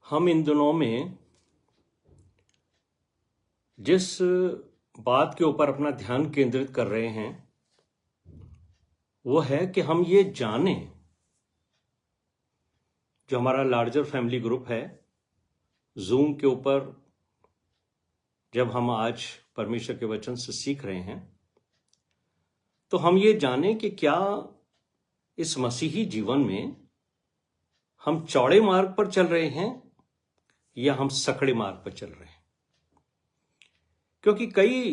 हम इन दिनों में जिस बात के ऊपर अपना ध्यान केंद्रित कर रहे हैं वो है कि हम ये जानें, जो हमारा लार्जर फैमिली ग्रुप है जूम के ऊपर, जब हम आज परमेश्वर के वचन से सीख रहे हैं तो हम ये जानें कि क्या इस मसीही जीवन में हम चौड़े मार्ग पर चल रहे हैं या हम सकड़े मार्ग पर चल रहे हैं। क्योंकि कई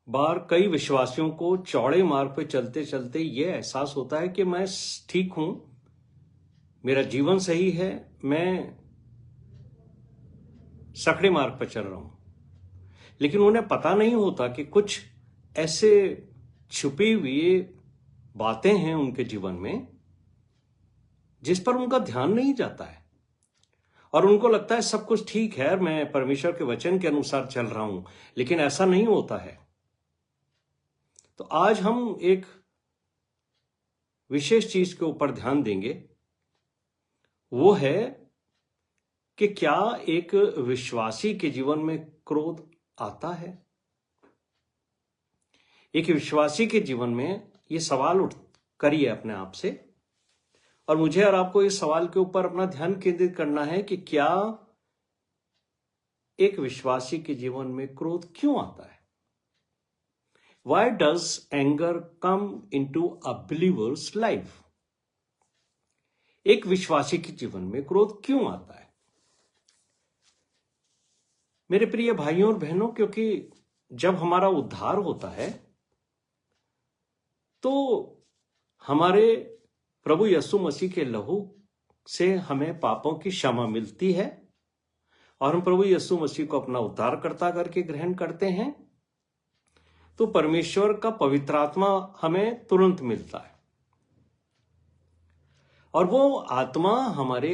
बार कई विश्वासियों को चौड़े मार्ग पर चलते चलते ये एहसास होता है कि मैं ठीक हूं, मेरा जीवन सही है, मैं सकड़े मार्ग पर चल रहा हूं, लेकिन उन्हें पता नहीं होता कि कुछ ऐसे छुपी हुई बातें हैं उनके जीवन में जिस पर उनका ध्यान नहीं जाता है और उनको लगता है सब कुछ ठीक है, मैं परमेश्वर के वचन के अनुसार चल रहा हूं, लेकिन ऐसा नहीं होता है। तो आज हम एक विशेष चीज के ऊपर ध्यान देंगे, वो है कि क्या एक विश्वासी के जीवन में क्रोध आता है। एक विश्वासी के जीवन में ये सवाल करिए अपने आप से, और मुझे और आपको इस सवाल के ऊपर अपना ध्यान केंद्रित करना है कि क्या एक विश्वासी के जीवन में क्रोध क्यों आता है। Why does anger come into a believer's life? एक विश्वासी के जीवन में क्रोध क्यों आता है। मेरे प्रिय भाइयों और बहनों, क्योंकि जब हमारा उद्धार होता है तो हमारे प्रभु यीशु मसीह के लहू से हमें पापों की क्षमा मिलती है और हम प्रभु यीशु मसीह को अपना उद्धारकर्ता करके ग्रहण करते हैं, तो परमेश्वर का पवित्र आत्मा हमें तुरंत मिलता है और वो आत्मा हमारे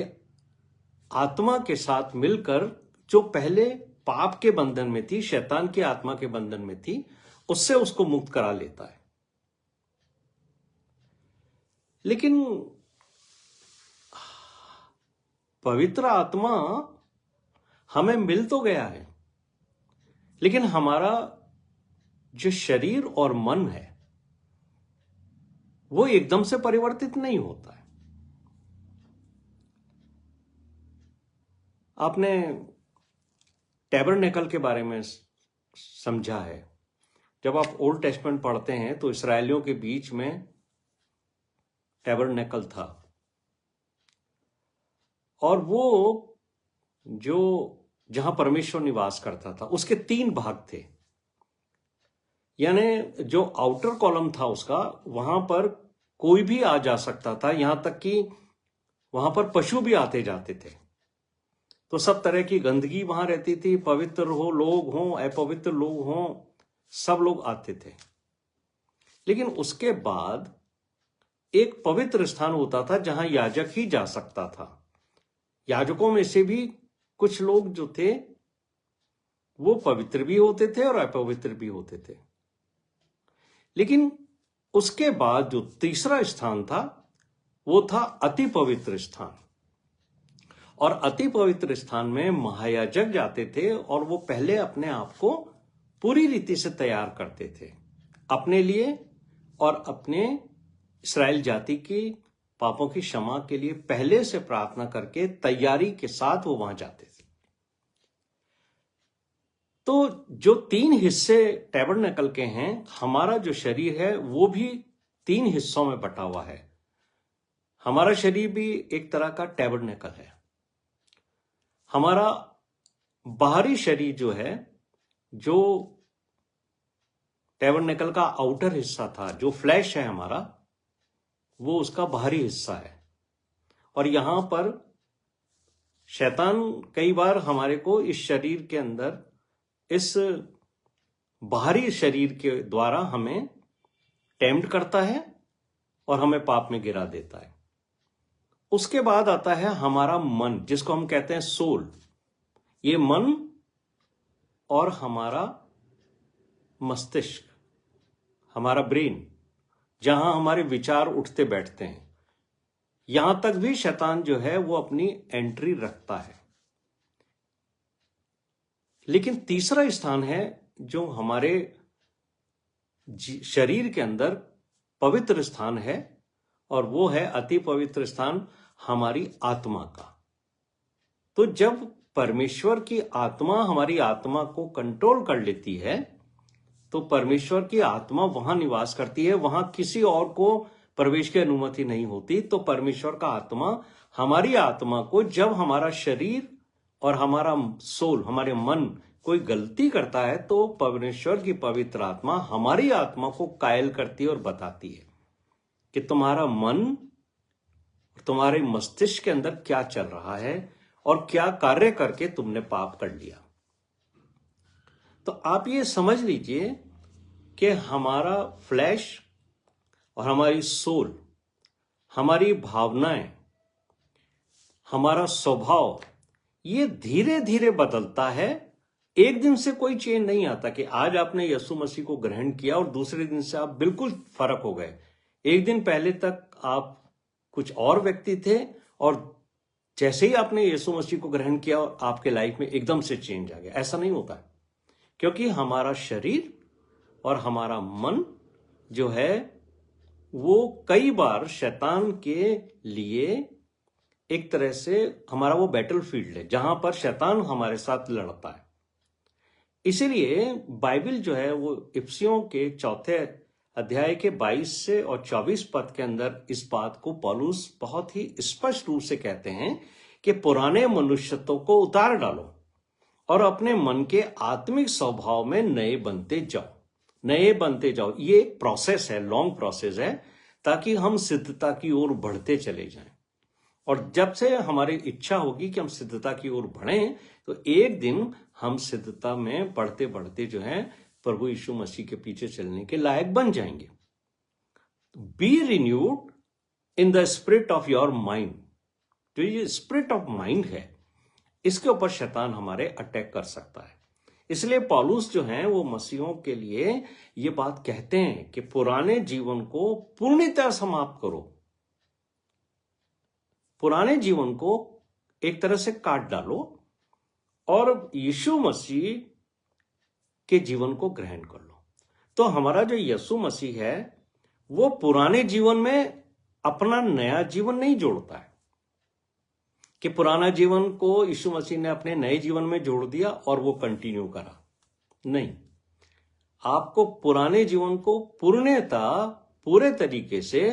आत्मा के साथ मिलकर जो पहले पाप के बंधन में थी, शैतान की आत्मा के बंधन में थी, उससे उसको मुक्त करा लेता है। लेकिन पवित्र आत्मा हमें मिल तो गया है, लेकिन हमारा जो शरीर और मन है वो एकदम से परिवर्तित नहीं होता है। आपने टैबरनेकल के बारे में समझा है। जब आप ओल्ड टेस्टमेंट पढ़ते हैं तो इस्राएलियों के बीच में टैबरनेकल था और वो जो जहां परमेश्वर निवास करता था उसके 3 भाग थे। यानी जो आउटर कॉलम था उसका, वहां पर कोई भी आ जा सकता था, यहां तक कि वहां पर पशु भी आते जाते थे। तो सब तरह की गंदगी वहां रहती थी, पवित्र हो लोग हों, अपवित्र लोग हों, सब लोग आते थे। लेकिन उसके बाद एक पवित्र स्थान होता था जहां याजक ही जा सकता था। याजकों में से भी कुछ लोग जो थे वो पवित्र भी होते थे और अपवित्र भी होते थे। लेकिन उसके बाद जो तीसरा स्थान था वो था अति पवित्र स्थान, और अति पवित्र स्थान में महायाजक जाते थे और वो पहले अपने आप को पूरी रीति से तैयार करते थे अपने लिए और अपने इस्राएल जाति की पापों की क्षमा के लिए पहले से प्रार्थना करके तैयारी के साथ वो वहां जाते थे। तो जो 3 हिस्से टैबरनेकल के हैं, हमारा जो शरीर है वो भी 3 हिस्सों में बटा हुआ है। हमारा शरीर भी एक तरह का टैबरनेकल है। हमारा बाहरी शरीर जो है, जो टैबरनेकल का आउटर हिस्सा था, जो फ्लैश है हमारा, वो उसका बाहरी हिस्सा है। और यहां पर शैतान कई बार हमारे को इस शरीर के अंदर, इस बाहरी शरीर के द्वारा हमें टेम्प्ट करता है और हमें पाप में गिरा देता है। उसके बाद आता है हमारा मन, जिसको हम कहते हैं सोल। ये मन और हमारा मस्तिष्क, हमारा ब्रेन, जहां हमारे विचार उठते बैठते हैं, यहां तक भी शैतान जो है वो अपनी एंट्री रखता है। लेकिन तीसरा स्थान है जो हमारे शरीर के अंदर पवित्र स्थान है, और वो है अति पवित्र स्थान हमारी आत्मा का। तो जब परमेश्वर की आत्मा हमारी आत्मा को कंट्रोल कर लेती है, तो परमेश्वर की आत्मा वहां निवास करती है, वहां किसी और को प्रवेश की अनुमति नहीं होती। तो परमेश्वर का आत्मा हमारी आत्मा को, जब हमारा शरीर और हमारा सोल, हमारे मन कोई गलती करता है, तो परमेश्वर की पवित्र आत्मा हमारी आत्मा को कायल करती है और बताती है कि तुम्हारा मन, तुम्हारे मस्तिष्क के अंदर क्या चल रहा है और क्या कार्य करके तुमने पाप कर लिया। तो आप ये समझ लीजिए कि हमारा फ्लैश और हमारी सोल, हमारी भावनाएं, हमारा स्वभाव, ये धीरे धीरे बदलता है। एक दिन से कोई चेंज नहीं आता कि आज आपने यीशु मसीह को ग्रहण किया और दूसरे दिन से आप बिल्कुल फर्क हो गए। एक दिन पहले तक आप कुछ और व्यक्ति थे, और जैसे ही आपने यीशु मसीह को ग्रहण किया और आपके लाइफ में एकदम से चेंज आ गया। ऐसा नहीं होता, क्योंकि हमारा शरीर और हमारा मन जो है वो कई बार शैतान के लिए एक तरह से हमारा वो बैटलफील्ड है जहां पर शैतान हमारे साथ लड़ता है। इसीलिए बाइबल जो है वो इफिसियों के 4 अध्याय के 22 से और 24 पद के अंदर इस बात को पौलुस बहुत ही स्पष्ट रूप से कहते हैं कि पुराने मनुष्यत्व को उतार डालो और अपने मन के आत्मिक स्वभाव में नए बनते जाओ। नए बनते जाओ, ये एक प्रोसेस है, लॉन्ग प्रोसेस है, ताकि हम सिद्धता की ओर बढ़ते चले जाएं। और जब से हमारी इच्छा होगी कि हम सिद्धता की ओर बढ़ें, तो एक दिन हम सिद्धता में बढ़ते बढ़ते जो है प्रभु यीशु मसीह के पीछे चलने के लायक बन जाएंगे। B renewed in the spirit of your mind. जो ये स्पिरिट ऑफ माइंड है, इसके ऊपर शैतान हमारे अटैक कर सकता है। इसलिए पौलुस जो है वो मसीहों के लिए ये बात कहते हैं कि पुराने जीवन को पूर्णतः समाप्त करो, पुराने जीवन को एक तरह से काट डालो और यीशु मसीह के जीवन को ग्रहण कर लो। तो हमारा जो यीशु मसीह है वो पुराने जीवन में अपना नया जीवन नहीं जोड़ता है कि पुराना जीवन को यीशु मसीह ने अपने नए जीवन में जोड़ दिया और वो कंटिन्यू करा। नहीं, आपको पुराने जीवन को पूर्णतः पूरे तरीके से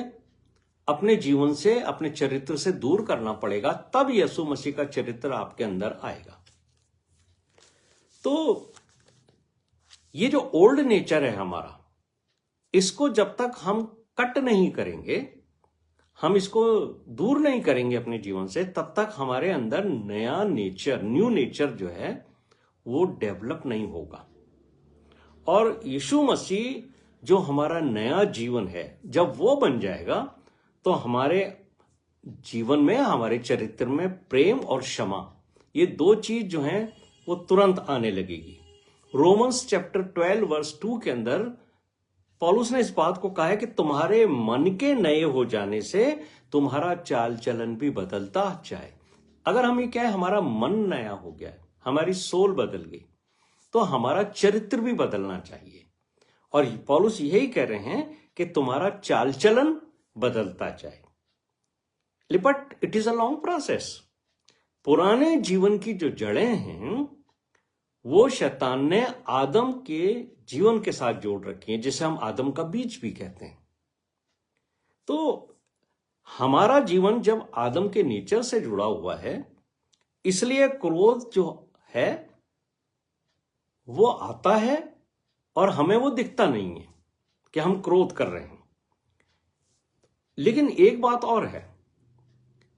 अपने जीवन से, अपने चरित्र से दूर करना पड़ेगा, तब यीशु मसीह का चरित्र आपके अंदर आएगा। तो ये जो ओल्ड नेचर है हमारा, इसको जब तक हम कट नहीं करेंगे, हम इसको दूर नहीं करेंगे अपने जीवन से, तब तक हमारे अंदर नया नेचर, न्यू नेचर जो है वो डेवलप नहीं होगा। और यीशु मसीह जो हमारा नया जीवन है, जब वो बन जाएगा तो हमारे जीवन में, हमारे चरित्र में प्रेम और क्षमा, ये दो चीज जो हैं वो तुरंत आने लगेगी। रोमन्स चैप्टर 12 वर्स 2 के अंदर पौलुस ने इस बात को कहा है कि तुम्हारे मन के नए हो जाने से तुम्हारा चाल चलन भी बदलता जाए। अगर हम ये क्या है, हमारा मन नया हो गया है, हमारी सोल बदल गई, तो हमारा चरित्र भी बदलना चाहिए। और पौलुस यही कह रहे हैं कि तुम्हारा चाल चलन बदलता जाए। But it is a long process. पुराने जीवन की जो जड़ें हैं वो शैतान ने आदम के जीवन के साथ जोड़ रखी हैं, जिसे हम आदम का बीज भी कहते हैं। तो हमारा जीवन जब आदम के नेचर से जुड़ा हुआ है, इसलिए क्रोध जो है वो आता है और हमें वो दिखता नहीं है कि हम क्रोध कर रहे हैं। लेकिन एक बात और है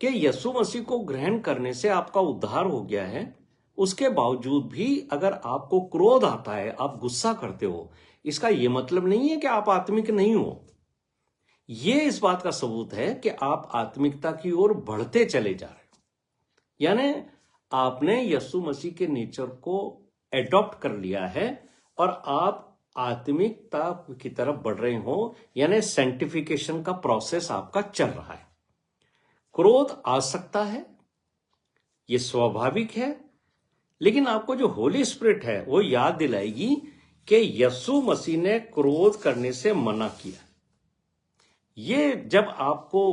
कि यीशु मसीह को ग्रहण करने से आपका उद्धार हो गया है, उसके बावजूद भी अगर आपको क्रोध आता है, आप गुस्सा करते हो, इसका यह मतलब नहीं है कि आप आत्मिक नहीं हो। यह इस बात का सबूत है कि आप आत्मिकता की ओर बढ़ते चले जा रहे हो, यानी आपने यीशु मसीह के नेचर को एडॉप्ट कर लिया है और आप आत्मिकता की तरफ बढ़ रहे हो, यानी सेंटिफिकेशन का प्रोसेस आपका चल रहा है। क्रोध आ सकता है, ये स्वाभाविक है, लेकिन आपको जो होली स्पिरिट है वो याद दिलाएगी कि यीशु मसीह ने क्रोध करने से मना किया। ये जब आपको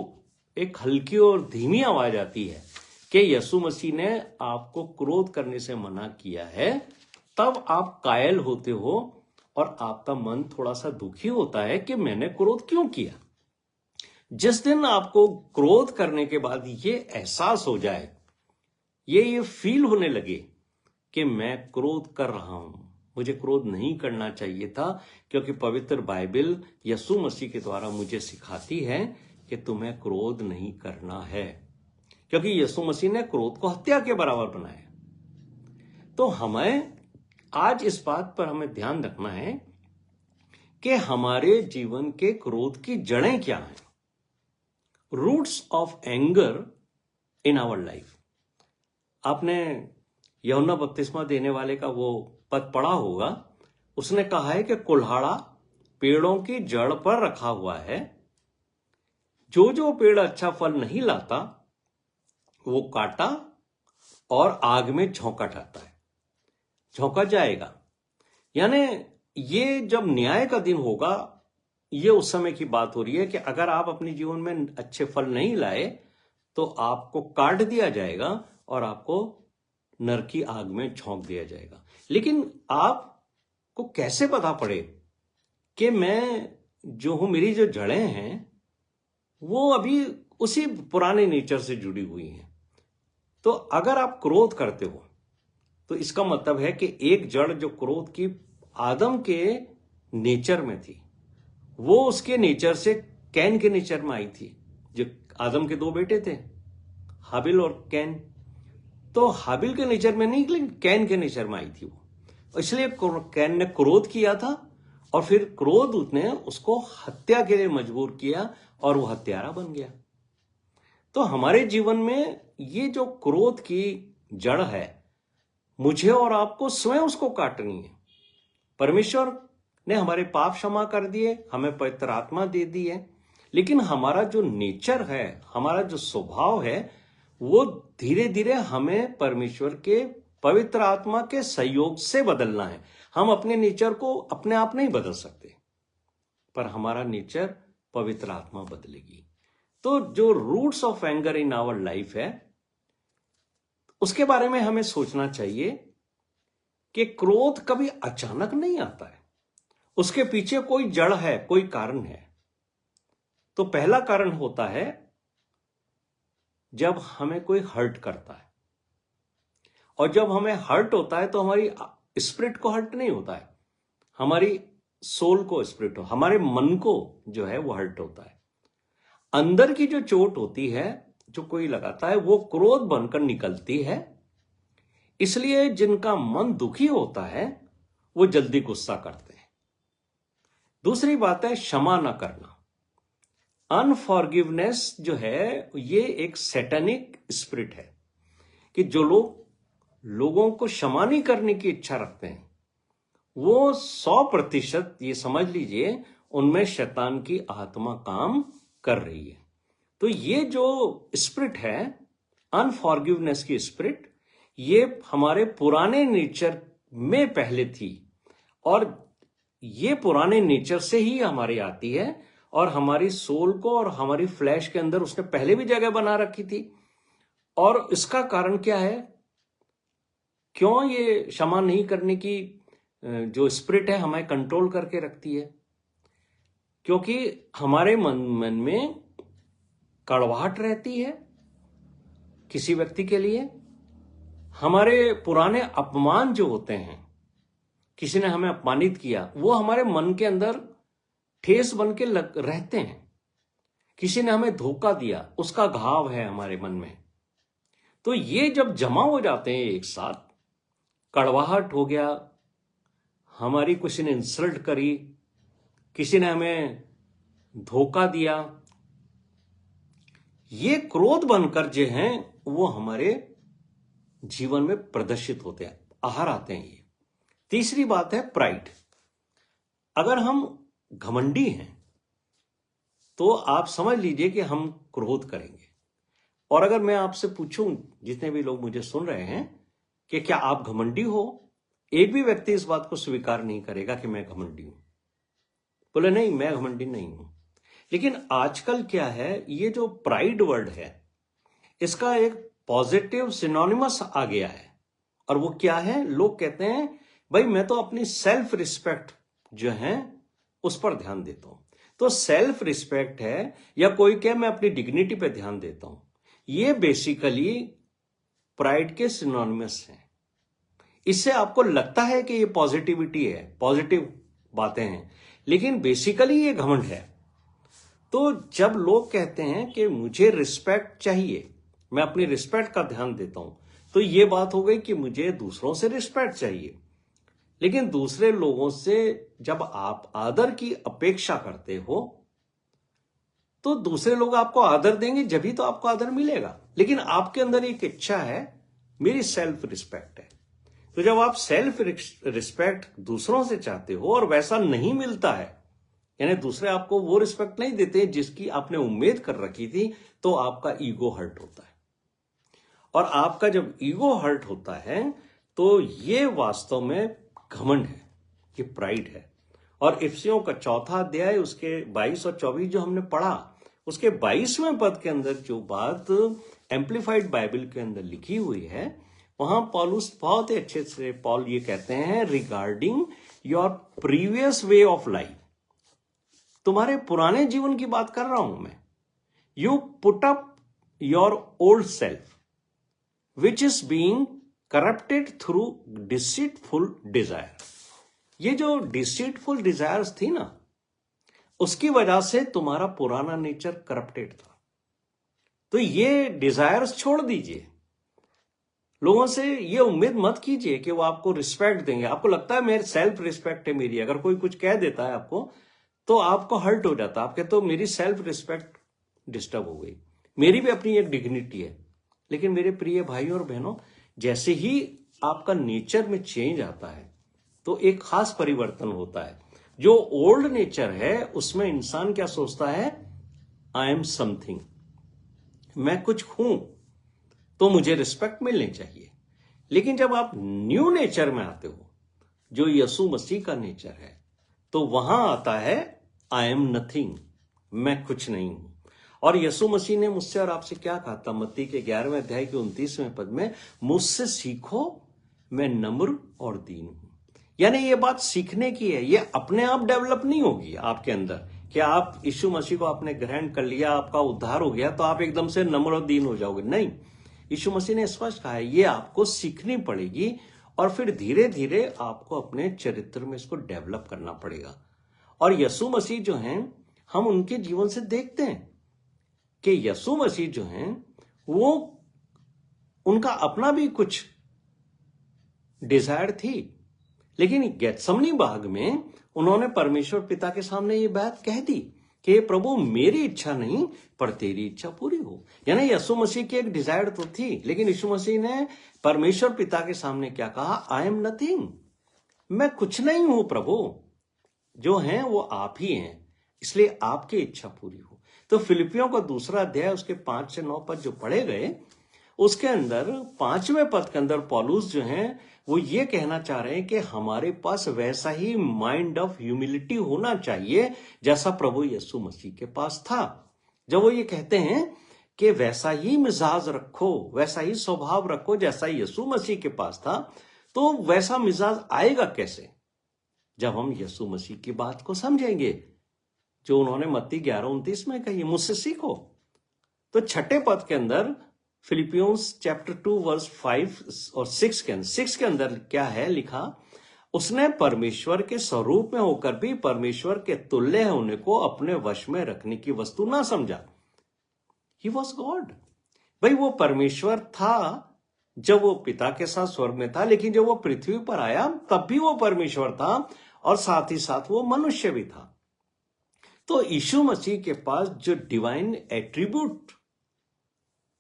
एक हल्की और धीमी आवाज आती है कि यीशु मसीह ने आपको क्रोध करने से मना किया है, तब आप कायल होते हो और आपका मन थोड़ा सा दुखी होता है कि मैंने क्रोध क्यों किया। जिस दिन आपको क्रोध करने के बाद ये एहसास हो जाए, ये फील होने लगे कि मैं क्रोध कर रहा हूं, मुझे क्रोध नहीं करना चाहिए था, क्योंकि पवित्र बाइबल यीशु मसीह के द्वारा मुझे सिखाती है कि तुम्हें क्रोध नहीं करना है, क्योंकि यीशु मसीह ने क्रोध को हत्या के बराबर बनाया। तो हमें आज इस बात पर हमें ध्यान रखना है कि हमारे जीवन के क्रोध की जड़ें क्या हैं, roots of anger in our life. आपने यूहन्ना बपतिस्मा देने वाले का वो पद पढ़ा होगा। उसने कहा है कि कुल्हाड़ा पेड़ों की जड़ पर रखा हुआ है, जो जो पेड़ अच्छा फल नहीं लाता वो काटा और आग में झोंका जाता है, झोंका जाएगा। यानी ये जब न्याय का दिन होगा, ये उस समय की बात हो रही है कि अगर आप अपने जीवन में अच्छे फल नहीं लाए तो आपको काट दिया जाएगा और आपको नर की आग में झोंक दिया जाएगा। लेकिन आपको कैसे पता पड़े कि मैं जो हूं, मेरी जो जड़ें हैं वो अभी उसी पुराने नेचर से जुड़ी हुई हैं। तो अगर आप क्रोध करते हो तो इसका मतलब है कि एक जड़ जो क्रोध की आदम के नेचर में थी, वो उसके नेचर से कैन के नेचर में आई थी। जो आदम के दो बेटे थे, हाबिल और कैन, तो हाबिल के नेचर में नहीं, लेकिन कैन के नेचर में आई थी वो। इसलिए कैन ने क्रोध किया था और फिर क्रोध उसने उसको हत्या के लिए मजबूर किया और वो हत्यारा बन गया। तो हमारे जीवन में ये जो क्रोध की जड़ है, मुझे और आपको स्वयं उसको काटनी है। परमेश्वर ने हमारे पाप क्षमा कर दिए, हमें पवित्र आत्मा दे दी है, लेकिन हमारा जो नेचर है, हमारा जो स्वभाव है, वो धीरे धीरे हमें परमेश्वर के पवित्र आत्मा के सहयोग से बदलना है। हम अपने नेचर को अपने आप नहीं बदल सकते, पर हमारा नेचर पवित्र आत्मा बदलेगी। तो जो roots of anger in our life है, उसके बारे में हमें सोचना चाहिए कि क्रोध कभी अचानक नहीं आता है, उसके पीछे कोई जड़ है, कोई कारण है। तो पहला कारण होता है जब हमें कोई हर्ट करता है, और जब हमें हर्ट होता है तो हमारी स्पिरिट को हर्ट नहीं होता है, हमारी सोल को स्पिरिट हो, हमारे मन को जो है वो हर्ट होता है। अंदर की जो चोट होती है जो कोई लगाता है, वो क्रोध बनकर निकलती है। इसलिए जिनका मन दुखी होता है वो जल्दी गुस्सा करते हैं। दूसरी बात है क्षमा न करना। अनफॉरगिवनेस जो है ये एक सैटेनिक स्पिरिट है कि जो लोग लोगों को क्षमा नहीं करने की इच्छा रखते हैं, वो 100% ये समझ लीजिए उनमें शैतान की आत्मा काम कर रही है। तो ये जो स्पिरिट है, अनफॉरगिवनेस की स्पिरिट, ये हमारे पुराने नेचर में पहले थी, और ये पुराने नेचर से ही हमारी आती है, और हमारी सोल को और हमारी फ्लैश के अंदर उसने पहले भी जगह बना रखी थी। और इसका कारण क्या है, क्यों ये क्षमा नहीं करने की जो स्पिरिट है हमें कंट्रोल करके रखती है? क्योंकि हमारे मन में कड़वाहट रहती है किसी व्यक्ति के लिए। हमारे पुराने अपमान जो होते हैं, किसी ने हमें अपमानित किया, वो हमारे मन के अंदर ठेस बन के रहते हैं। किसी ने हमें धोखा दिया, उसका घाव है हमारे मन में। तो ये जब जमा हो जाते हैं एक साथ, कड़वाहट हो गया, हमारी किसी ने इंसल्ट करी, किसी ने हमें धोखा दिया, ये क्रोध बनकर जो हैं वो हमारे जीवन में प्रदर्शित होते हैं, बाहर आते हैं ये। तीसरी बात है प्राइड। अगर हम घमंडी हैं तो आप समझ लीजिए कि हम क्रोध करेंगे। और अगर मैं आपसे पूछूं, जितने भी लोग मुझे सुन रहे हैं, कि क्या आप घमंडी हो, एक भी व्यक्ति इस बात को स्वीकार नहीं करेगा कि मैं घमंडी हूं। बोले नहीं, मैं घमंडी नहीं हूं। लेकिन आजकल क्या है, ये जो प्राइड वर्ड है, इसका एक पॉजिटिव सिनोनिमस आ गया है। और वो क्या है, लोग कहते हैं भाई मैं तो अपनी सेल्फ रिस्पेक्ट जो है उस पर ध्यान देता हूं। तो सेल्फ रिस्पेक्ट है, या कोई कहे मैं अपनी डिग्निटी पे ध्यान देता हूं, ये बेसिकली प्राइड के सिनोनिमस हैं। इससे आपको लगता है कि ये पॉजिटिविटी है, पॉजिटिव बातें हैं, लेकिन बेसिकली ये घमंड है। तो जब लोग कहते हैं कि मुझे रिस्पेक्ट चाहिए, मैं अपनी रिस्पेक्ट का ध्यान देता हूं, तो ये बात हो गई कि मुझे दूसरों से रिस्पेक्ट चाहिए। लेकिन दूसरे लोगों से जब आप आदर की अपेक्षा करते हो, तो दूसरे लोग आपको आदर देंगे, जब ही तो आपको आदर मिलेगा। लेकिन आपके अंदर एक इच्छा है, मेरी सेल्फ रिस्पेक्ट है। तो जब आप सेल्फ रिस्पेक्ट दूसरों से चाहते हो और वैसा नहीं मिलता है, यानी दूसरे आपको वो रिस्पेक्ट नहीं देते जिसकी आपने उम्मीद कर रखी थी, तो आपका ईगो हर्ट होता है। और आपका जब ईगो हर्ट होता है, तो ये वास्तव में घमंड है, ये प्राइड है। और इफिसियों का 4 अध्याय उसके 22 और 24 जो हमने पढ़ा, उसके 22वें पद के अंदर जो बात एम्प्लीफाइड बाइबल के अंदर लिखी हुई है, वहां पौलुस बहुत ही अच्छे से पॉल ये कहते हैं, regarding your previous way of life, तुम्हारे पुराने जीवन की बात कर रहा हूं मैं। You put up your old self which is being corrupted through deceitful desire. ये जो डिसीटफुल डिजायर्स थी ना, उसकी वजह से तुम्हारा पुराना नेचर करप्टेड था। तो ये डिजायर्स छोड़ दीजिए। लोगों से ये उम्मीद मत कीजिए कि वो आपको रिस्पेक्ट देंगे। आपको लगता है मेरी सेल्फ रिस्पेक्ट है मेरी, अगर कोई कुछ कह देता है आपको, तो आपको हर्ट हो जाता है। आप कहते हो मेरी सेल्फ रिस्पेक्ट डिस्टर्ब हो गई, मेरी भी अपनी एक डिग्निटी है। लेकिन मेरे प्रिय भाइयों और बहनों, जैसे ही आपका नेचर में चेंज आता है, तो एक खास परिवर्तन होता है। जो ओल्ड नेचर है उसमें इंसान क्या सोचता है, आई एम समथिंग, मैं कुछ हूं, तो मुझे रिस्पेक्ट मिलनी चाहिए। लेकिन जब आप न्यू नेचर में आते हो, जो यीशु मसीह का नेचर है, तो वहां आता है आई एम नथिंग, मैं कुछ नहीं हूं। और यीशु मसीह ने मुझसे और आपसे क्या कहा था, मत्ती के 11वें अध्याय के 29वें पद में, मुझसे सीखो मैं नम्र और दीन हूं। यानी ये बात सीखने की है, ये अपने आप डेवलप नहीं होगी आपके अंदर कि आप यीशु मसीह को आपने ग्रहण कर लिया, आपका उद्धार हो गया, तो आप एकदम से नम्र और दीन हो जाओगे। नहीं, यीशु मसीह ने स्पष्ट कहा है, ये आपको सीखनी पड़ेगी और फिर धीरे धीरे आपको अपने चरित्र में इसको डेवलप करना पड़ेगा। और यीशु मसीह जो हैं, हम उनके जीवन से देखते हैं कि यीशु मसीह जो हैं, वो उनका अपना भी कुछ डिजायर थी, लेकिन गेत्सेमनी बाग में उन्होंने परमेश्वर पिता के सामने ये बात कह दी कि प्रभु मेरी इच्छा नहीं पर तेरी इच्छा पूरी हो। यानी यीशु मसीह की एक डिजायर तो थी, लेकिन यीशु मसीह ने परमेश्वर पिता के सामने क्या कहा, आई एम नथिंग, मैं कुछ नहीं हूं प्रभु, जो हैं वो आप ही हैं, इसलिए आपकी इच्छा पूरी हो। तो फिलिपियों का 2 अध्याय उसके 5 से 9 पद जो पढ़े गए, उसके अंदर 5वें पद के अंदर पौलुस जो हैं वो ये कहना चाह रहे हैं कि हमारे पास वैसा ही माइंड ऑफ ह्यूमिलिटी होना चाहिए जैसा प्रभु यीशु मसीह के पास था। जब वो ये कहते हैं कि वैसा ही मिजाज रखो, वैसा ही स्वभाव रखो जैसा यीशु मसीह के पास था, तो वैसा मिजाज आएगा कैसे, जब हम यीशु मसीह की बात को समझेंगे जो उन्होंने मत्ती 11:29 में कही, मुझसे सीखो। तो 6 पद के अंदर फिलिपियंस चैप्टर 2 वर्स 5 और 6 के अंदर क्या है लिखा, उसने परमेश्वर के स्वरूप में होकर भी परमेश्वर के तुल्य होने को अपने वश में रखने की वस्तु ना समझा। He was God. भाई वो परमेश्वर था जब वो पिता के साथ स्वर्ग में था, लेकिन जब वो पृथ्वी पर आया तब भी वो परमेश्वर था और साथ ही साथ वो मनुष्य भी था। तो यीशु मसीह के पास जो divine attribute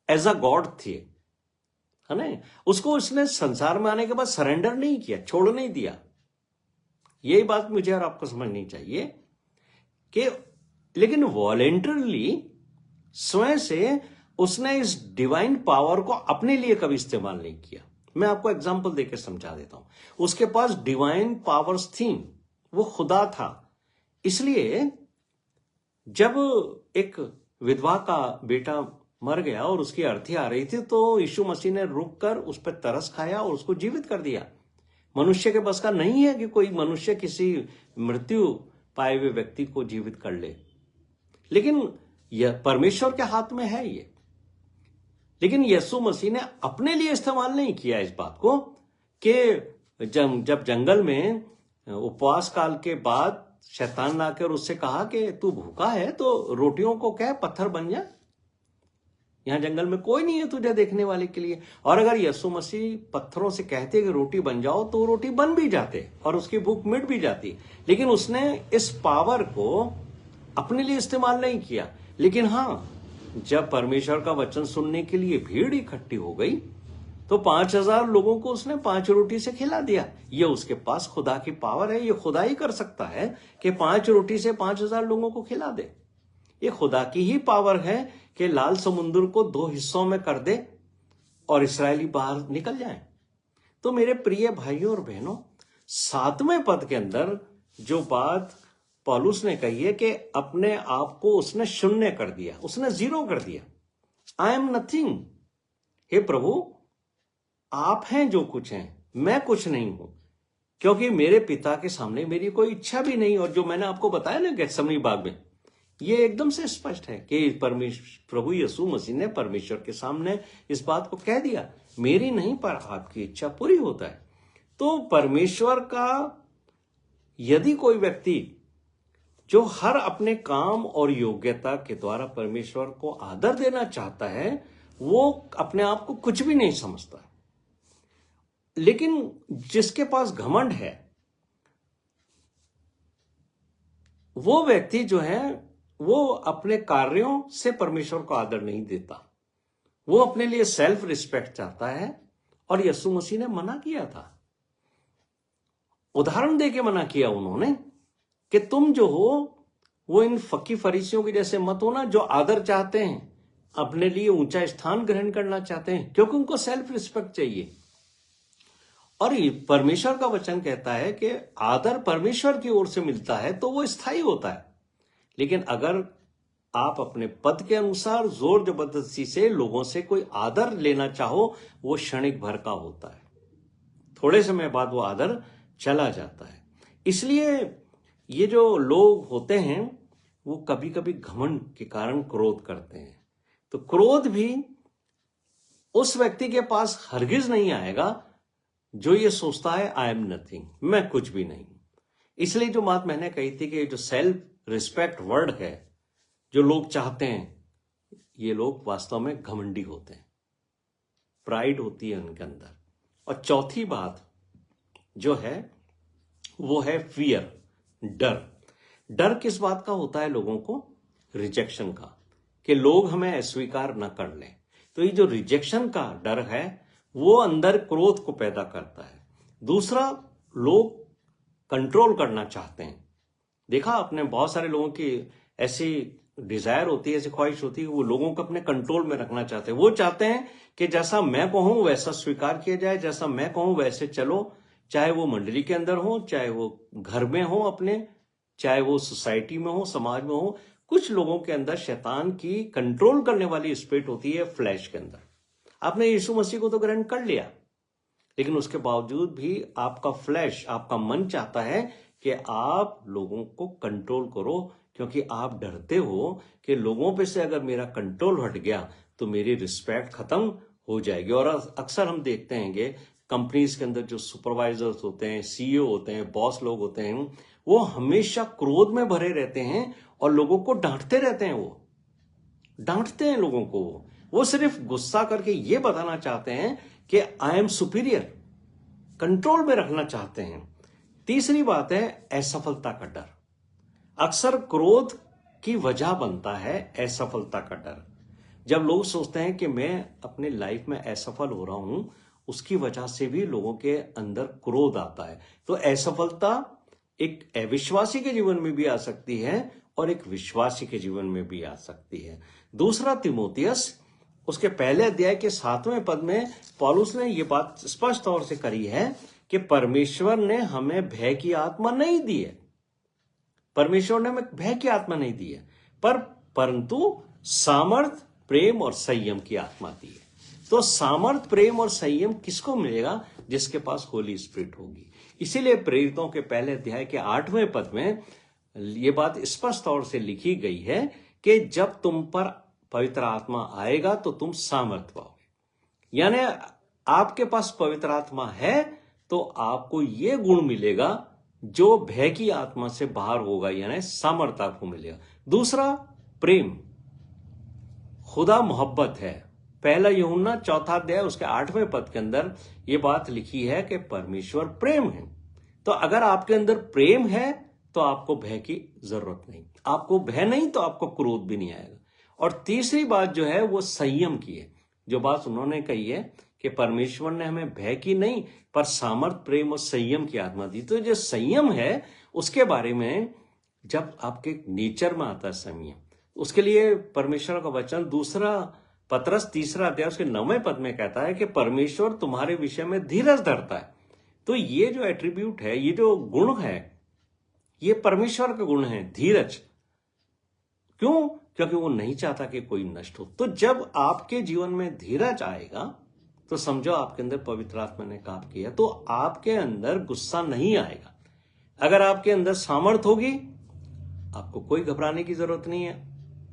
as a God थे, है ना, उसको उसने संसार में आने के बाद सरेंडर नहीं किया, छोड़ नहीं दिया। यही बात मुझे और आपको समझनी चाहिए कि लेकिन वॉलेंटरली स्वयं से उसने इस डिवाइन पावर को अपने लिए कभी इस्तेमाल नहीं किया। मैं आपको एग्जांपल देकर समझा देता हूं। उसके पास डिवाइन पावर्स थी, वो खुदा था। इसलिए जब एक विधवा का बेटा मर गया और उसकी अर्थी आ रही थी, तो यीशु मसीह ने रुककर उस पर तरस खाया और उसको जीवित कर दिया। मनुष्य के बस का नहीं है कि कोई मनुष्य किसी मृत्यु पाए हुए व्यक्ति को जीवित कर ले, लेकिन यह परमेश्वर के हाथ में है ये। लेकिन यीशु मसीह ने अपने लिए इस्तेमाल नहीं किया इस बात को कि जब जंगल में उपवास काल के बाद शैतान ने आकर उससे कहा कि तू भूखा है तो रोटियों को कह पत्थर बन जा, यहां जंगल में कोई नहीं है तुझे देखने वाले के लिए। और अगर यीशु मसीह पत्थरों से कहते कि रोटी बन जाओ तो रोटी बन भी जाते और उसकी भूख मिट भी जाती। लेकिन उसने इस पावर को अपने लिए इस्तेमाल नहीं किया। लेकिन हां, जब परमेश्वर का वचन सुनने के लिए भीड़ इकट्ठी हो गई तो 5,000 लोगों को उसने 5 रोटी से खिला दिया। ये उसके पास खुदा की पावर है। ये खुदा ही कर सकता है कि 5 रोटी से 5,000 लोगों को खिला दे। ये खुदा की ही पावर है कि लाल समुद्र को 2 हिस्सों में कर दे और इस्राएली बाहर निकल जाए। तो मेरे प्रिय भाइयों और बहनों, 7वें पद के अंदर जो बात पौलुस ने कही है कि अपने आप को उसने शून्य कर दिया, उसने जीरो कर दिया। I am nothing. हे प्रभु, आप हैं जो कुछ हैं, मैं कुछ नहीं हूं, क्योंकि मेरे पिता के सामने मेरी कोई इच्छा भी नहीं। और जो मैंने आपको बताया ना गेत्सेमनी बाग में, ये एकदम से स्पष्ट है कि प्रभु यीशु मसीह ने परमेश्वर के सामने इस बात को कह दिया, मेरी नहीं पर आपकी इच्छा पूरी होता है। तो परमेश्वर का यदि कोई व्यक्ति जो हर अपने काम और योग्यता के द्वारा परमेश्वर को आदर देना चाहता है, वो अपने आप को कुछ भी नहीं समझता। लेकिन जिसके पास घमंड है, वो व्यक्ति जो है वो अपने कार्यों से परमेश्वर को आदर नहीं देता। वो अपने लिए सेल्फ रिस्पेक्ट चाहता है। और यीशु मसीह ने मना किया था, उदाहरण देके मना किया उन्होंने कि तुम जो हो वो इन फकी फरीसियों के जैसे मत हो ना, जो आदर चाहते हैं, अपने लिए ऊंचा स्थान ग्रहण करना चाहते हैं, क्योंकि उनको सेल्फ रिस्पेक्ट चाहिए। और परमेश्वर का वचन कहता है कि आदर परमेश्वर की ओर से मिलता है तो वो स्थायी होता है। लेकिन अगर आप अपने पद के अनुसार जोर जबरदस्ती से लोगों से कोई आदर लेना चाहो, वो क्षणिक भर का होता है, थोड़े समय बाद वो आदर चला जाता है। इसलिए ये जो लोग होते हैं वो कभी कभी घमंड के कारण क्रोध करते हैं। तो क्रोध भी उस व्यक्ति के पास हरगिज नहीं आएगा जो ये सोचता है आई एम नथिंग, मैं कुछ भी नहीं। इसलिए जो बात मैंने कही थी कि जो सेल्फ रिस्पेक्ट वर्ड है, जो लोग चाहते हैं, ये लोग वास्तव में घमंडी होते हैं, प्राइड होती है उनके अंदर। और चौथी बात जो है वो है फियर, डर। डर किस बात का होता है लोगों को? रिजेक्शन का, कि लोग हमें अस्वीकार न कर लें। तो ये जो रिजेक्शन का डर है वो अंदर क्रोध को पैदा करता है। दूसरा, लोग कंट्रोल करना चाहते हैं। देखा आपने, बहुत सारे लोगों की ऐसी डिजायर होती है, ऐसी ख्वाहिश होती है कि वो लोगों को अपने कंट्रोल में रखना चाहते हैं। वो चाहते हैं कि जैसा मैं कहूं वैसा स्वीकार किया जाए, जैसा मैं कहूं वैसे चलो, चाहे वो मंडली के अंदर हो, चाहे वो घर में हो अपने, चाहे वो सोसाइटी में हो, समाज में हो। कुछ लोगों के अंदर शैतान की कंट्रोल करने वाली स्पिरिट होती है फ्लैश के अंदर। आपने यीशु मसीह को तो ग्रहण कर लिया, लेकिन उसके बावजूद भी आपका फ्लैश, आपका मन चाहता है कि आप लोगों को कंट्रोल करो, क्योंकि आप डरते हो कि लोगों पे से अगर मेरा कंट्रोल हट गया तो मेरी रिस्पेक्ट खत्म हो जाएगी। और अक्सर हम देखते हैं कि कंपनीज के अंदर जो सुपरवाइजर्स होते हैं, सीईओ होते हैं, बॉस लोग होते हैं, वो हमेशा क्रोध में भरे रहते हैं और लोगों को डांटते रहते हैं। वो डांटते हैं लोगों को, वो सिर्फ गुस्सा करके ये बताना चाहते हैं कि आई एम सुपीरियर, कंट्रोल में रखना चाहते हैं। तीसरी बात है असफलता का डर। अक्सर क्रोध की वजह बनता है असफलता का डर। जब लोग सोचते हैं कि मैं अपने लाइफ में असफल हो रहा हूं, उसकी वजह से भी लोगों के अंदर क्रोध आता है। तो असफलता एक अविश्वासी के जीवन में भी आ सकती है और एक विश्वासी के जीवन में भी आ सकती है। दूसरा तीमुथियुस उसके पहले अध्याय के 7वें पद में पौलुस ने यह बात स्पष्ट तौर से करी है कि परमेश्वर ने हमें भय की आत्मा नहीं दी है। परमेश्वर ने हमें भय की आत्मा नहीं दी है, परंतु सामर्थ, प्रेम और संयम की आत्मा दी है। तो सामर्थ, प्रेम और संयम किसको मिलेगा? जिसके पास होली स्पिरिट होगी। इसीलिए प्रेरितों के पहले अध्याय के 8वें पद में यह बात स्पष्ट तौर से लिखी गई है कि जब तुम पर पवित्र आत्मा आएगा तो तुम सामर्थ पाओगे। यानी आपके पास पवित्र आत्मा है तो आपको यह गुण मिलेगा जो भय की आत्मा से बाहर होगा, यानी सामर्थ आपको मिलेगा। दूसरा, प्रेम। खुदा मोहब्बत है। पहला यूहन्ना 4 अध्याय उसके 8वें पद के अंदर यह बात लिखी है कि परमेश्वर प्रेम है। तो अगर आपके अंदर प्रेम है तो आपको भय की जरूरत नहीं। आपको भय नहीं तो आपको क्रोध भी नहीं आएगा। और तीसरी बात जो है वो संयम की है। जो बात उन्होंने कही है कि परमेश्वर ने हमें भय की नहीं पर सामर्थ, प्रेम और संयम की आत्मा दी। तो जो संयम है उसके बारे में जब आपके नेचर में आता है संयम, उसके लिए परमेश्वर का वचन 2 पतरस 3 अध्याय उसके 9वें पद में कहता है कि परमेश्वर तुम्हारे विषय में धीरज धरता है। तो ये जो एट्रीब्यूट है, ये जो गुण है, ये परमेश्वर का गुण है, धीरज। क्यों? क्योंकि वो नहीं चाहता कि कोई नष्ट हो। तो जब आपके जीवन में धीरज आएगा तो समझो आपके अंदर पवित्र आत्मा ने काम किया, तो आपके अंदर गुस्सा नहीं आएगा। अगर आपके अंदर सामर्थ होगी, आपको कोई घबराने की जरूरत नहीं है,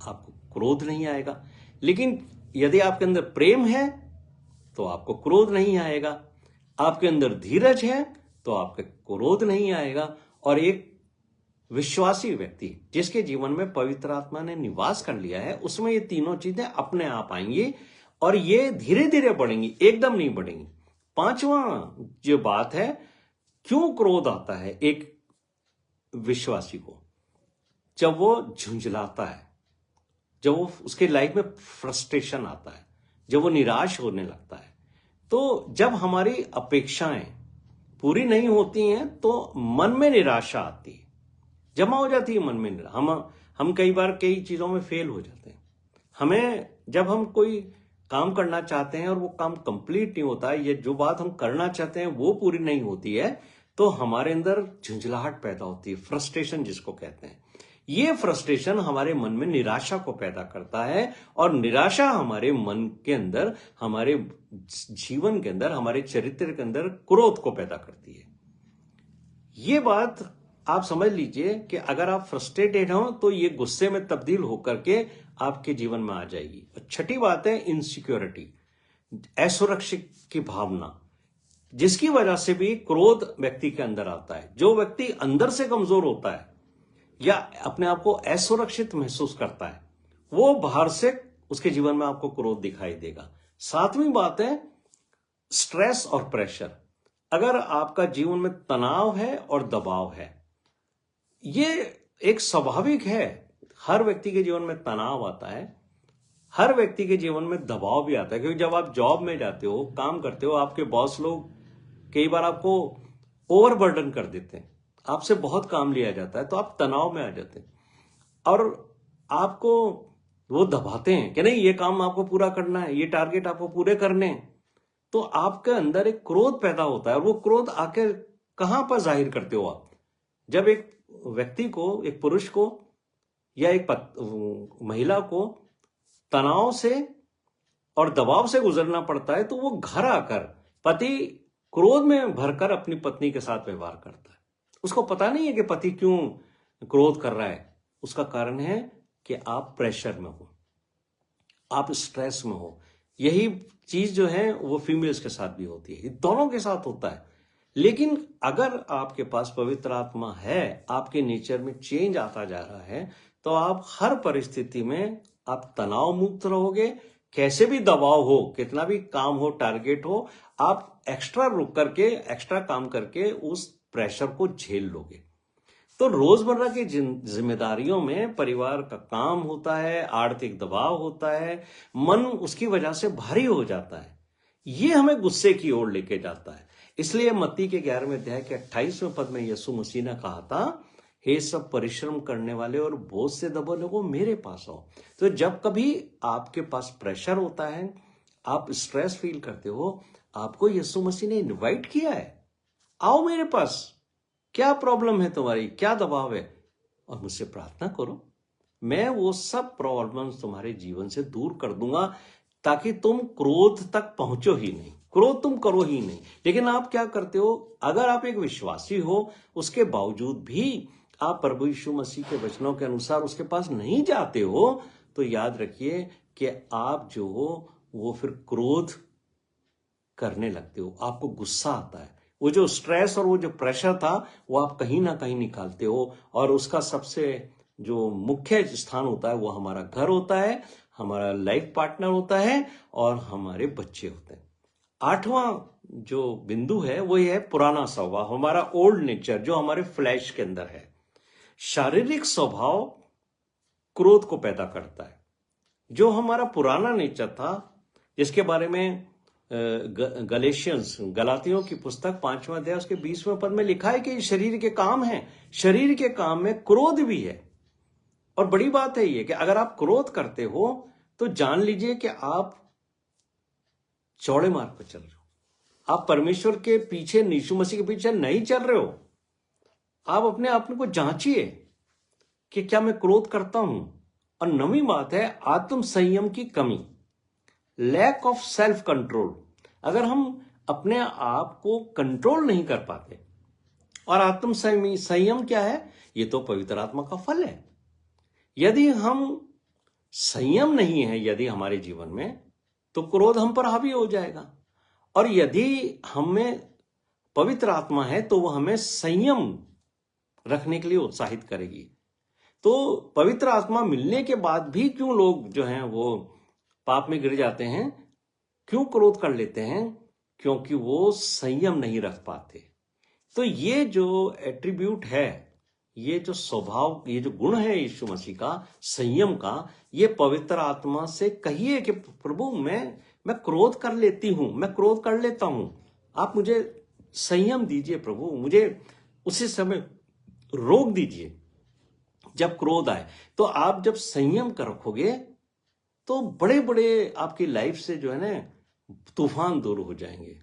आपको क्रोध नहीं आएगा। लेकिन यदि आपके अंदर प्रेम है तो आपको क्रोध नहीं आएगा। आपके अंदर धीरज है तो आपके क्रोध नहीं आएगा। और एक विश्वासी व्यक्ति जिसके जीवन में पवित्र आत्मा ने निवास कर लिया है, उसमें ये तीनों चीजें अपने आप आएंगी और ये धीरे धीरे बढ़ेंगी, एकदम नहीं बढ़ेंगी। 5वां जो बात है, क्यों क्रोध आता है एक विश्वासी को? जब वो झुंझलाता है, जब वो उसके लाइफ में फ्रस्ट्रेशन आता है, जब वो निराश होने लगता है। तो जब हमारी अपेक्षाएं पूरी नहीं होती हैं तो मन में निराशा आती है, जमा हो जाती है मन में। हम कई बार कई चीजों में फेल हो जाते हैं। हमें जब हम कोई काम करना चाहते हैं और वो काम कंप्लीट नहीं होता है, ये जो बात हम करना चाहते हैं वो पूरी नहीं होती है, तो हमारे अंदर झुंझलाहट पैदा होती है, फ्रस्ट्रेशन जिसको कहते हैं। ये फ्रस्ट्रेशन हमारे मन में निराशा को पैदा करता है और निराशा हमारे मन के अंदर, हमारे जीवन के अंदर, हमारे चरित्र के अंदर क्रोध को पैदा करती है। ये बात आप समझ लीजिए कि अगर आप फ्रस्ट्रेटेड हो तो ये गुस्से में तब्दील होकर के आपके जीवन में आ जाएगी। छठी बात है इनसिक्योरिटी, असुरक्षित की भावना, जिसकी वजह से भी क्रोध व्यक्ति के अंदर आता है। जो व्यक्ति अंदर से कमजोर होता है या अपने आप को असुरक्षित महसूस करता है, वो बाहर से उसके जीवन में आपको क्रोध दिखाई देगा। 7वीं बात है स्ट्रेस और प्रेशर। अगर आपका जीवन में तनाव है और दबाव है, ये एक स्वाभाविक है। हर व्यक्ति के जीवन में तनाव आता है, हर व्यक्ति के जीवन में दबाव भी आता है। क्योंकि जब आप जॉब में जाते हो, काम करते हो, आपके बॉस लोग कई बार आपको ओवरबर्डन कर देते हैं, आपसे बहुत काम लिया जाता है, तो आप तनाव में आ जाते हैं और आपको वो दबाते हैं कि नहीं ये काम आपको पूरा करना है, ये टारगेट आपको पूरे करने हैं। तो आपके अंदर एक क्रोध पैदा होता है और वो क्रोध आके कहां पर जाहिर करते हो आप? जब एक व्यक्ति को, एक पुरुष को या एक महिला को तनाव से और दबाव से गुजरना पड़ता है, तो वो घर आकर पति क्रोध में भरकर अपनी पत्नी के साथ व्यवहार करता है। उसको पता नहीं है कि पति क्यों क्रोध कर रहा है। उसका कारण है कि आप प्रेशर में हो, आप स्ट्रेस में हो। यही चीज जो है वो फीमेल्स के साथ भी होती है, दोनों के साथ होता है। लेकिन अगर आपके पास पवित्र आत्मा है, आपके नेचर में चेंज आता जा रहा है, तो आप हर परिस्थिति में आप तनाव मुक्त रहोगे। कैसे भी दबाव हो, कितना भी काम हो, टारगेट हो, आप एक्स्ट्रा रुक करके, एक्स्ट्रा काम करके उस प्रेशर को झेल लोगे। तो रोजमर्रा की जिम्मेदारियों में परिवार का काम होता है, आर्थिक दबाव होता है, मन उसकी वजह से भारी हो जाता है। ये हमें गुस्से की ओर लेके जाता है। इसलिए मत्ती के 11वें अध्याय के 28वें पद में यीशु मसीह ने कहा था हे सब परिश्रम करने वाले और बोझ से दबे लोगों मेरे पास आओ। तो जब कभी आपके पास प्रेशर होता है, आप स्ट्रेस फील करते हो, आपको यीशु मसीह ने इनवाइट किया है, आओ मेरे पास, क्या प्रॉब्लम है तुम्हारी, क्या दबाव है, और मुझसे प्रार्थना करो, मैं वो सब प्रॉब्लम्स तुम्हारे जीवन से दूर कर दूंगा, ताकि तुम क्रोध तक पहुंचो ही नहीं, क्रोध तुम करो ही नहीं। लेकिन आप क्या करते हो, अगर आप एक विश्वासी हो, उसके बावजूद भी आप प्रभु यीशु मसीह के वचनों के अनुसार उसके पास नहीं जाते हो, तो याद रखिए कि आप जो हो वो फिर क्रोध करने लगते हो, आपको गुस्सा आता है, वो जो स्ट्रेस और वो जो प्रेशर था वो आप कहीं ना कहीं निकालते हो, और उसका सबसे जो मुख्य स्थान होता है वो हमारा घर होता है, हमारा लाइफ पार्टनर होता है और हमारे बच्चे होते हैं। 8वां जो बिंदु है वो ये है पुराना स्वभाव, हमारा ओल्ड नेचर जो हमारे फ्लैश के अंदर है। शारीरिक स्वभाव क्रोध को पैदा करता है। जो हमारा पुराना नेचर था, जिसके बारे में गलेशियंस गलातियों की पुस्तक 5वां अध्याय उसके 20वें पद में लिखा है कि शरीर के काम है, शरीर के काम में क्रोध भी है। और बड़ी बात है ये कि अगर आप क्रोध करते हो तो जान लीजिए कि आप चौड़े मार्ग पर चल रहे हो, आप परमेश्वर के पीछे, यीशु मसीह के पीछे नहीं चल रहे हो। आप अपने आप को जांचिए कि क्या मैं क्रोध करता हूं। और 9वीं बात है आत्म संयम की कमी, लैक ऑफ सेल्फ कंट्रोल। अगर हम अपने आप को कंट्रोल नहीं कर पाते, और आत्म संयम क्या है, ये तो पवित्र आत्मा का फल है। यदि हम संयम नहीं है यदि हमारे जीवन में, तो क्रोध हम पर हावी हो जाएगा। और यदि हमें पवित्र आत्मा है तो वह हमें संयम रखने के लिए उत्साहित करेगी। तो पवित्र आत्मा मिलने के बाद भी क्यों लोग जो हैं वो पाप में गिर जाते हैं, क्यों क्रोध कर लेते हैं, क्योंकि वो संयम नहीं रख पाते। तो ये जो एट्रीब्यूट है, ये जो स्वभाव, ये जो गुण है यीशु मसीह का, संयम का, ये पवित्र आत्मा से कहिए कि प्रभु मैं क्रोध कर लेती हूं, मैं क्रोध कर लेता हूं, आप मुझे संयम दीजिए प्रभु, मुझे उसी समय रोक दीजिए जब क्रोध आए। तो आप जब संयम कर रखोगे तो बड़े बड़े आपकी लाइफ से जो है ना तूफान दूर हो जाएंगे।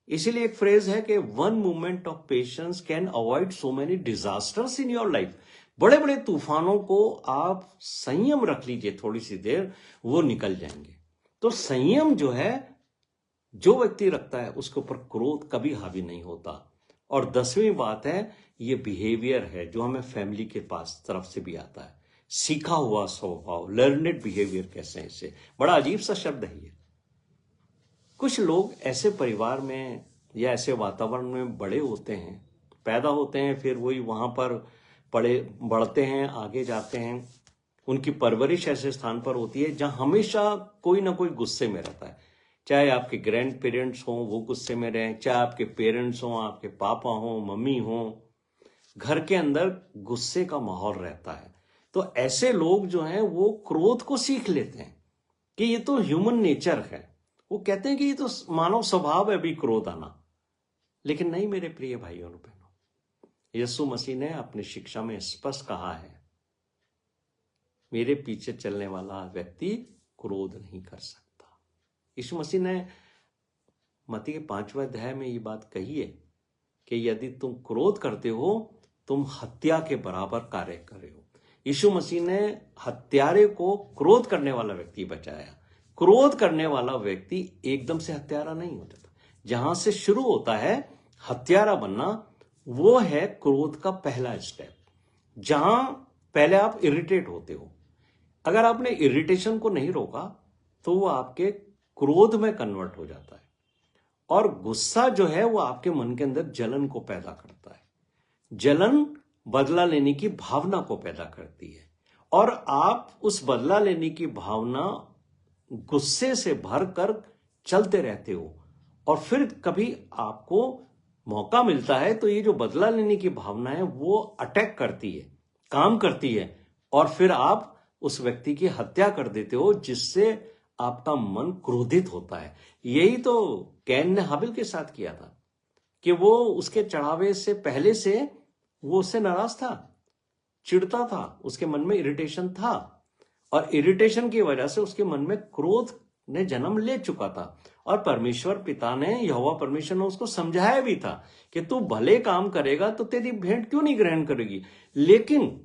इसीलिए एक फ्रेज है कि 1 moment of patience can avoid so many disasters in your life. बड़े बड़े तूफानों को आप संयम रख लीजिए थोड़ी सी देर, वो निकल जाएंगे। तो संयम जो है, जो व्यक्ति रखता है उसके ऊपर क्रोध कभी हावी नहीं होता। और 10वीं बात है, ये बिहेवियर है जो हमें फैमिली के पास तरफ से भी आता है, सीखा हुआ स्वभाव, लर्नेड बिहेवियर कैसे हैं, इसे बड़ा अजीब सा शब्द है ये। कुछ लोग ऐसे परिवार में या ऐसे वातावरण में बड़े होते हैं, पैदा होते हैं, फिर वही वहां पर बढ़ते हैं, आगे जाते हैं। उनकी परवरिश ऐसे स्थान पर होती है जहां हमेशा कोई ना कोई गुस्से में रहता है। चाहे आपके ग्रैंड पेरेंट्स हों वो गुस्से में रहें, चाहे आपके पेरेंट्स हों, आपके पापा हों, मम्मी हों, घर के अंदर गुस्से का माहौल रहता है। तो ऐसे लोग जो हैं वो क्रोध को सीख लेते हैं कि ये तो ह्यूमन नेचर है। वो कहते हैं कि ये तो मानव स्वभाव है अभी क्रोध आना। लेकिन नहीं मेरे प्रिय भाइयों और बहनों, यीशु मसीह ने अपनी शिक्षा में स्पष्ट कहा है, मेरे पीछे चलने वाला व्यक्ति क्रोध नहीं कर सकता। यीशु मसीह ने मत्ती के 5वें अध्याय में ये बात कही है कि यदि तुम क्रोध करते हो तुम हत्या के बराबर कार्य कर रहे हो। यीशु मसीह ने हत्यारे को क्रोध करने वाला व्यक्ति बचाया। क्रोध करने वाला व्यक्ति एकदम से हत्यारा नहीं हो जाता। जहां से शुरू होता है हत्यारा बनना, वो है क्रोध का पहला स्टेप, जहां पहले आप इरिटेट होते हो। अगर आपने इरिटेशन को नहीं रोका तो वो आपके क्रोध में कन्वर्ट हो जाता है। और गुस्सा जो है वो आपके मन के अंदर जलन को पैदा करता है। जलन बदला लेने की भावना को पैदा करती है, और आप उस बदला लेने की भावना गुस्से से भरकर चलते रहते हो। और फिर कभी आपको मौका मिलता है तो ये जो बदला लेने की भावना है वो अटैक करती है, काम करती है, और फिर आप उस व्यक्ति की हत्या कर देते हो, जिससे आपका मन क्रोधित होता है। यही तो कैन ने हाबिल के साथ किया था कि वो उसके चढ़ावे से पहले से वो उससे नाराज था, चिढ़ता था, उसके मन में इरिटेशन था, और इरिटेशन की वजह से उसके मन में क्रोध ने जन्म ले चुका था। और परमेश्वर पिता ने, यहोवा परमेश्वर ने उसको समझाया भी था कि तू भले काम करेगा तो तेरी भेंट क्यों नहीं ग्रहण करेगी। लेकिन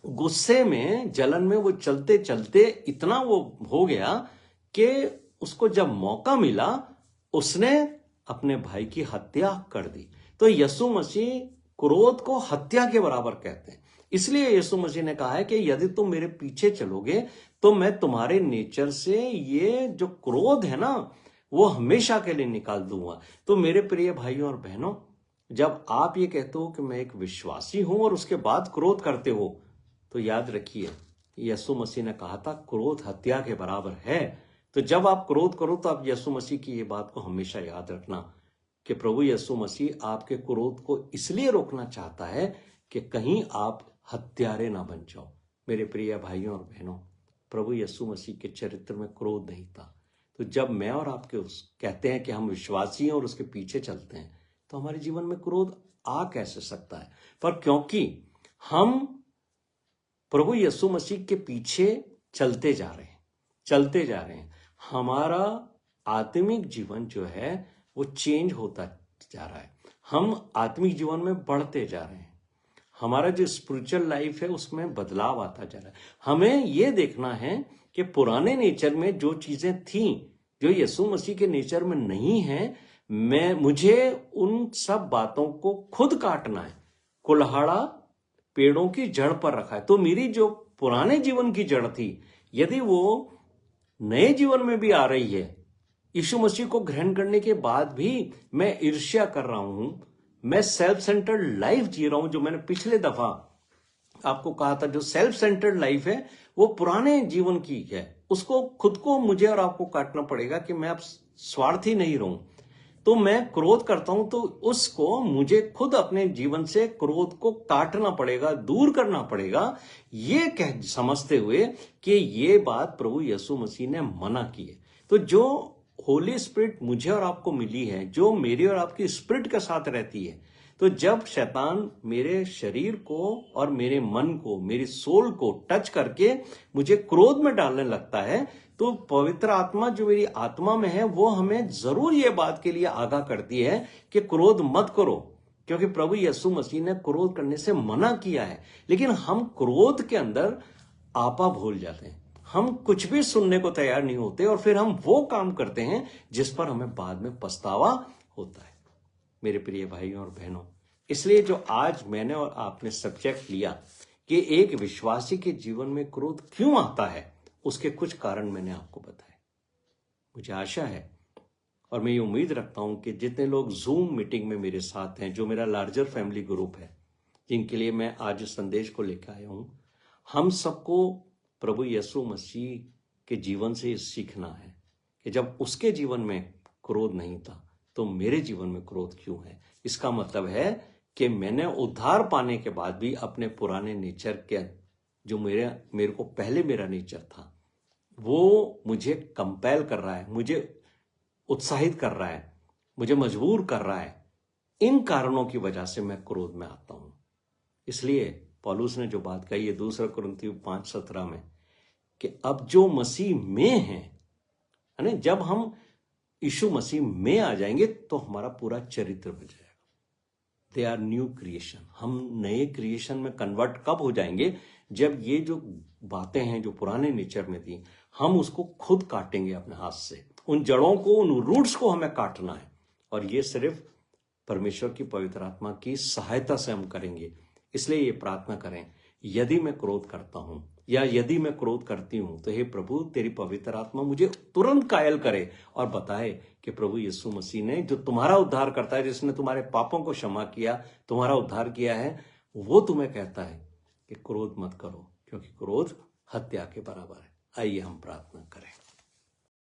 गुस्से में, जलन में वो चलते चलते इतना वो हो गया कि उसको जब मौका मिला उसने अपने भाई की हत्या कर दी। तो यीशु मसीह क्रोध को हत्या के बराबर कहते हैं। इसलिए यीशु मसीह ने कहा है कि यदि तुम मेरे पीछे चलोगे तो मैं तुम्हारे नेचर से ये जो क्रोध है ना वो हमेशा के लिए निकाल दूंगा। तो मेरे प्रिय भाइयों और बहनों, जब आप ये कहते हो कि मैं एक विश्वासी हूं और उसके बाद क्रोध करते हो, तो याद रखिए यीशु मसीह ने कहा था क्रोध हत्या के बराबर है। तो जब आप क्रोध करो तो आप यीशु मसीह की ये बात को हमेशा याद रखना कि प्रभु यीशु मसीह आपके क्रोध को इसलिए रोकना चाहता है कि कहीं आप हत्यारे ना बन जाओ। मेरे प्रिय भाइयों और बहनों, प्रभु यीशु मसीह के चरित्र में क्रोध नहीं था। तो जब मैं और आप कहते हैं कि हम विश्वासी हैं और उसके पीछे चलते हैं, तो हमारे जीवन में क्रोध आ कैसे सकता है? पर क्योंकि हम प्रभु यीशु मसीह के पीछे चलते जा रहे हैं, हमारा आत्मिक जीवन जो है वो चेंज होता जा रहा है। हम आत्मिक जीवन में बढ़ते जा रहे हैं। हमारा जो स्पिरिचुअल लाइफ है उसमें बदलाव आता जा रहा है। हमें यह देखना है कि पुराने नेचर में जो चीजें थी जो यीशु मसीह के नेचर में नहीं है, मुझे उन सब बातों को खुद काटना है। कुल्हाड़ा पेड़ों की जड़ पर रखा है। तो मेरी जो पुराने जीवन की जड़ थी, यदि वो नए जीवन में भी आ रही है, यीशु मसीह को ग्रहण करने के बाद भी मैं ईर्ष्या कर रहा हूं, मैं सेल्फ सेंटर्ड लाइफ जी रहा हूं, जो मैंने पिछले दफा आपको कहा था, जो सेल्फ सेंटर्ड लाइफ है वो पुराने जीवन की है। उसको खुद को, मुझे और आपको काटना पड़ेगा कि मैं अब स्वार्थी नहीं रहूं। तो मैं क्रोध करता हूं तो उसको मुझे खुद अपने जीवन से क्रोध को काटना पड़ेगा, दूर करना पड़ेगा, ये समझते हुए कि ये बात प्रभु यीशु मसीह ने मना की है। तो जो होली स्पिरिट मुझे और आपको मिली है, जो मेरी और आपकी स्पिरिट के साथ रहती है, तो जब शैतान मेरे शरीर को और मेरे मन को, मेरी सोल को टच करके मुझे क्रोध में डालने लगता है, तो पवित्र आत्मा जो मेरी आत्मा में है वो हमें जरूर ये बात के लिए आगाह करती है कि क्रोध मत करो, क्योंकि प्रभु यीशु मसीह ने क्रोध करने से मना किया है। लेकिन हम क्रोध के अंदर आपा भूल जाते हैं, हम कुछ भी सुनने को तैयार नहीं होते और फिर हम वो काम करते हैं जिस पर हमें बाद में पछतावा होता है। मेरे प्रिय भाइयों और बहनों, इसलिए जो आज मैंने और आपने सब्जेक्ट लिया कि एक विश्वासी के जीवन में क्रोध क्यों आता है, उसके कुछ कारण मैंने आपको बताए। मुझे आशा है और मैं ये उम्मीद रखता हूं कि जितने लोग जूम मीटिंग में मेरे साथ हैं, जो मेरा लार्जर फैमिली ग्रुप है, जिनके लिए मैं आज इस संदेश को लेकर आया हूं, हम सबको प्रभु यीशु मसीह के जीवन से सीखना है कि जब उसके जीवन में क्रोध नहीं था तो मेरे जीवन में क्रोध क्यों है। इसका मतलब है कि मैंने उद्धार पाने के बाद भी अपने पुराने नेचर के, जो मेरे को पहले मेरा नेचर था, वो मुझे कंपेल कर रहा है, मुझे उत्साहित कर रहा है, मुझे मजबूर कर रहा है। इन कारणों की वजह से मैं क्रोध में आता हूं। इसलिए पौलुस ने जो बात कही है 2 कुरिन्थियों 5:17 में कि अब जो मसीह में है ना, जब हम यीशु मसीह में आ जाएंगे तो हमारा पूरा चरित्र बन जाएगा। They are new creation. हम नए क्रिएशन में कन्वर्ट कब हो जाएंगे? जब ये जो बातें हैं जो पुराने नेचर में थी, हम उसको खुद काटेंगे अपने हाथ से। उन जड़ों को, उन रूट्स को हमें काटना है, और ये सिर्फ परमेश्वर की पवित्र आत्मा की सहायता से हम करेंगे। इसलिए ये प्रार्थना करें, यदि मैं क्रोध करता हूं या यदि मैं क्रोध करती हूं तो हे प्रभु, तेरी पवित्र आत्मा मुझे तुरंत कायल करे और बताए कि प्रभु यीशु मसीह ने, जो तुम्हारा उद्धार करता है, जिसने तुम्हारे पापों को क्षमा किया, तुम्हारा उद्धार किया है, वो तुम्हें कहता है कि क्रोध मत करो, क्योंकि क्रोध हत्या के बराबर है। आइए हम प्रार्थना करें।